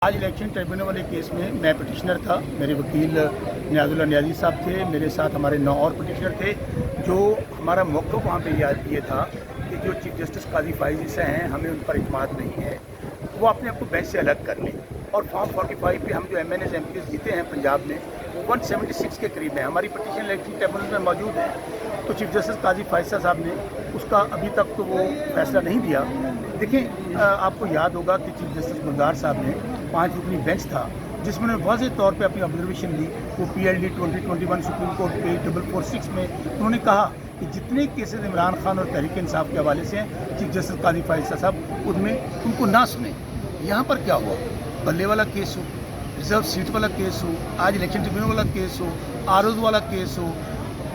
آج election tribunal والے case میں میں پٹیشنر تھا، میرے وکیل نیازاللہ نیازی صاحب تھے، میرے ساتھ ہمارے 9 اور پٹیشنر تھے. جو ہمارا موقف وہاں پہ یہ تھا کہ جو چیف جسٹس قاضی فائز عیسیٰ ہیں ہمیں ان پر اعتماد نہیں ہے، وہ اپنے آپ کو بینچ سے الگ کر لیں. اور فارم 45 پہ ہم جو MNAs MPs جیتے ہیں پنجاب میں وہ 176 کے قریب ہیں. ہماری پٹیشن الیکشن ٹریبیونل میں موجود ہے. تو چیف جسٹس قاضی فائز عیسیٰ صاحب نے اس کا ابھی تک تو وہ فیصلہ نہیں دیا. دیکھیں، آپ کو یاد ہوگا کہ چیف جسٹس گلزار صاحب نے 5 رکنی بینچ تھا جس میں نے واضح طور پہ اپنی آبزرویشن دی. وہ PLD 2021 سپریم کورٹ پہ 446 میں انہوں نے کہا کہ جتنے کیسز عمران خان اور تحریک انصاف کے حوالے سے ہیں چیف جسٹس قاضی فائز عیسیٰ صاحب ان کو نہ سنیں. یہاں پر کیا ہوا؟ بلے والا کیس ہو، ریزرو سیٹ والا کیس ہو، آج الیکشن ٹریبیونل والا کیس ہو، آروز والا کیس ہو،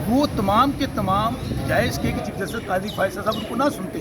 وہ تمام کے تمام جائز کے کہ چیف جسٹس قاضی فائز عیسیٰ صاحب ان کو نہ سنتے.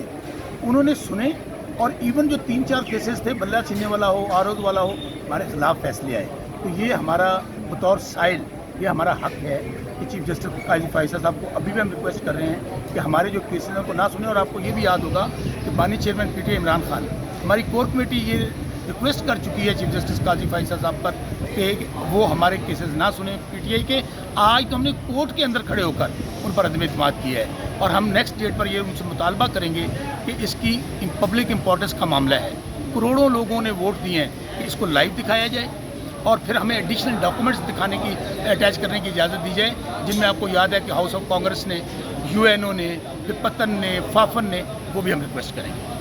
انہوں نے سنے اور ایون جو 3-4 کیسز تھے، بلہ چھیننے والا ہو، آروز والا ہو، ہمارے خلاف فیصلے آئے. تو یہ ہمارا بطور سائل یہ ہمارا حق ہے کہ چیف جسٹس قاضی فائز عیسیٰ صاحب کو ابھی بھی ہم ریکویسٹ کر رہے ہیں کہ ہمارے جو کیسز ہیں ان کو نہ سنیں. اور آپ کو یہ بھی یاد ہوگا کہ بانی چیئرمین PTI عمران خان، ہماری کور کمیٹی یہ ریکویسٹ کر چکی ہے چیف جسٹس قاضی فائز عیسیٰ صاحب پر کہ وہ ہمارے کیسز نہ سنیں PTI کے. آج تو ہم نے کورٹ کے اندر کھڑے ہو کر ان پر عدم اعتماد کیا ہے اور ہم نیکسٹ ڈیٹ پر یہ ان سے مطالبہ کریں گے کہ اس کی پبلک امپورٹنس کا معاملہ ہے. کروڑوں لوگوں نے ووٹ دیے ہیں کہ اس کو لائیو دکھایا جائے اور پھر ہمیں ایڈیشنل ڈاکومنٹس دکھانے کی اٹیچ کرنے کی اجازت دی جائے، جن میں آپ کو یاد ہے کہ ہاؤس آف کانگریس نے، UNO نے، پتن نے، فافن نے، وہ بھی ہم ریکویسٹ کریں گے.